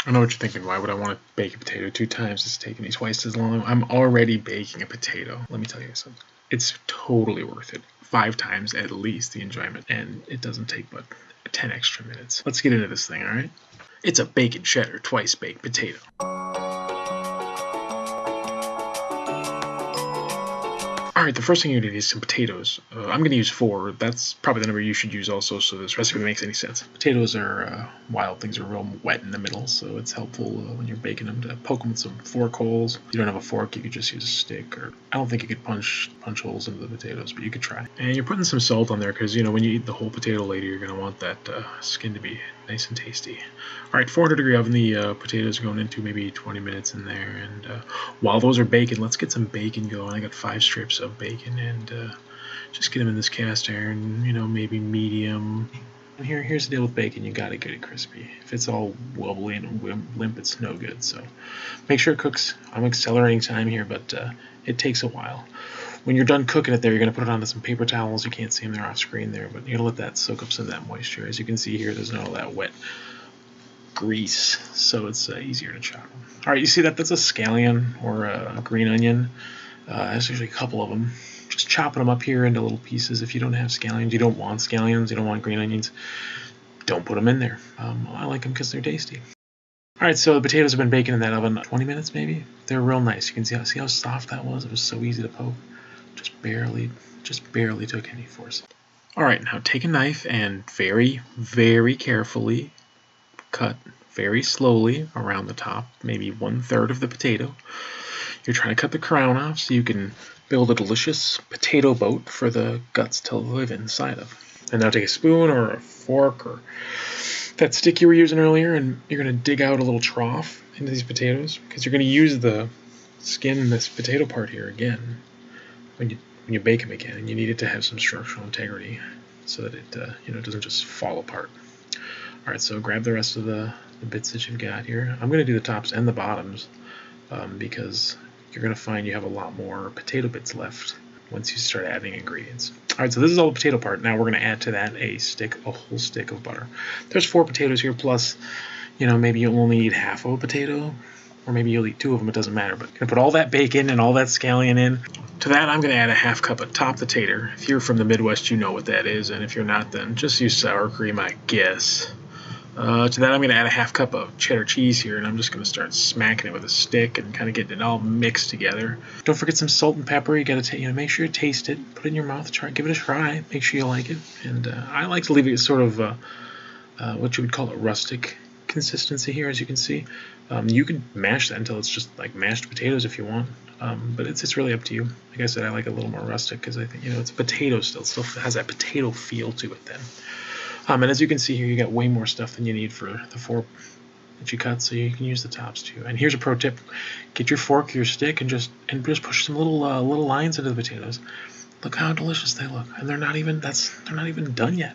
I know what you're thinking. Why would I want to bake a potato 2 times? It's taking me twice as long. I'm already baking a potato. Let me tell you something. It's totally worth it. 5 times at least the enjoyment. And it doesn't take but 10 extra minutes. Let's get into this thing, alright? It's a bacon cheddar twice baked potato. Alright, the first thing you need is some potatoes. I'm going to use 4. That's probably the number you should use also, so this recipe makes any sense. Potatoes are wild things, are real wet in the middle, so it's helpful when you're baking them to poke them with some fork holes. If you don't have a fork, you could just use a stick, or I don't think you could punch holes into the potatoes, but you could try. And you're putting some salt on there because, you know, when you eat the whole potato later, you're going to want that skin to be nice and tasty. Alright, 400-degree oven, the potatoes are going into maybe 20 minutes in there, and while those are baking, let's get some bacon going. I got 5 strips of bacon, and just get them in this cast iron, you know, maybe medium. And here's the deal with bacon, you gotta get it crispy. If it's all wobbly and limp, it's no good, so make sure it cooks. I'm accelerating time here, but it takes a while. When you're done cooking it there, you're going to put it onto some paper towels. You can't see them, they're off screen there, but you're going to let that soak up some of that moisture. As you can see here, there's not all that wet grease, so it's easier to chop. Alright, you see that? That's a scallion or a green onion. There's usually a couple of them. Just chopping them up here into little pieces. If you don't have scallions, you don't want scallions, you don't want green onions, don't put them in there. I like them because they're tasty. Alright, so the potatoes have been baking in that oven 20 minutes maybe. They're real nice. You can see how soft that was. It was so easy to poke. Just barely took any force. Alright, now take a knife and very, very carefully cut very slowly around the top, maybe 1/3 of the potato. You're trying to cut the crown off so you can build a delicious potato boat for the guts to live inside of. And now take a spoon or a fork or that stick you were using earlier, and you're going to dig out a little trough into these potatoes because you're going to use the skin in this potato part here again when you bake them again, and you need it to have some structural integrity so that it doesn't just fall apart. Alright, so grab the rest of the bits that you've got here. I'm going to do the tops and the bottoms because you're going to find you have a lot more potato bits left once you start adding ingredients. Alright, so this is all the potato part. Now we're going to add to that a whole stick of butter. There's 4 potatoes here, plus, maybe you'll only eat half of a potato, or maybe you'll eat 2 of them, it doesn't matter. But I'm going to put all that bacon and all that scallion in. To that, I'm going to add a 1/2 cup of top-the-tator. If you're from the Midwest, you know what that is, and if you're not, then just use sour cream, I guess. To that, I'm going to add a 1/2 cup of cheddar cheese here, and I'm just going to start smacking it with a stick and kind of getting it all mixed together. Don't forget some salt and pepper. You got to make sure you taste it. Put it in your mouth. Give it a try. Make sure you like it. And I like to leave it sort of what you would call a rustic consistency here, as you can see. You can mash that until it's just like mashed potatoes if you want, but it's really up to you. Like I said, I like it a little more rustic because I think it's a potato still. It still has that potato feel to it then. And as you can see here, you got way more stuff than you need for the 4 that you cut, so you can use the tops too. And here's a pro tip: get your fork, your stick, and just push some little lines into the potatoes. Look how delicious they look, and they're not even done yet.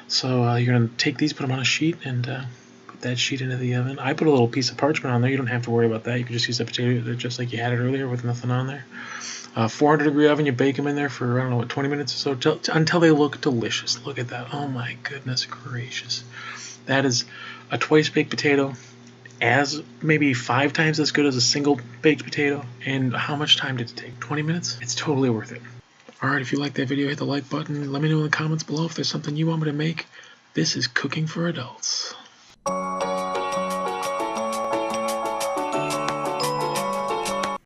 So you're gonna take these, put them on a sheet, and put that sheet into the oven. I put a little piece of parchment on there. You don't have to worry about that. You can just use the potato just like you had it earlier with nothing on there. 400-degree oven, you bake them in there for, I don't know, 20 minutes or so until they look delicious. Look at that. Oh my goodness gracious. That is a twice-baked potato, maybe 5 times as good as a single-baked potato. And how much time did it take? 20 minutes? It's totally worth it. Alright, if you like that video, hit the like button. Let me know in the comments below if there's something you want me to make. This is Cooking for Adults.